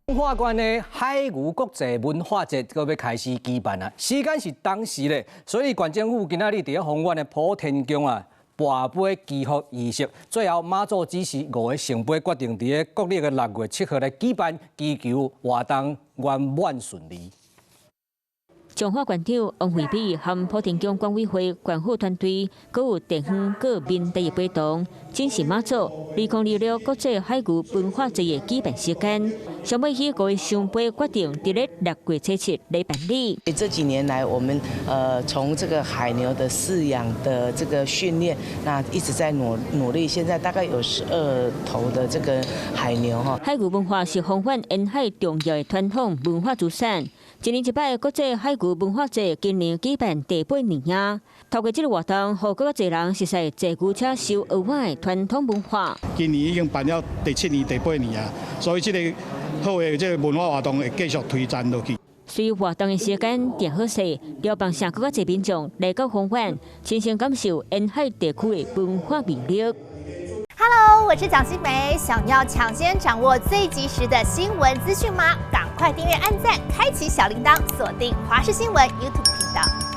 文化馆的海牛国际文化节要开始举办啊，时间是当时咧，所以县政府今仔日伫丰原的普天宫啊，跋杯祈福仪式，最后马祖指示5个圣杯决定伫国历的6月7号来举办，祈求活动圆满顺利。 彰化县长王惠美和普天宫管委会管护团队，阁有地方各面第一陪同，正是马祖2026国际海牛文化节的举办时间。上尾起5个圣杯决定伫咧6月7日来办理。这几年来，我们从这个海牛的饲养的这个训练，那一直在努力。现在大概有12头的这个海牛哈。海牛文化是丰原沿海重要的传统文化资产。 一年一摆国际海牛文化节，今年举办第8年啊。透过这个活动，让更多人熟悉坐牛车收额外的传统文化。今年已经办了第7年、第8年啊，所以这个好的这个文化活动会继续推展落去。随活动的时间定好势，邀办社更多民众来到丰原，亲身感受沿海地区的文化魅力。 Hello， 我是蒋欣梅。想要抢先掌握最及时的新闻资讯吗？赶快订阅、按赞、开启小铃铛，锁定华视新闻 YouTube 频道。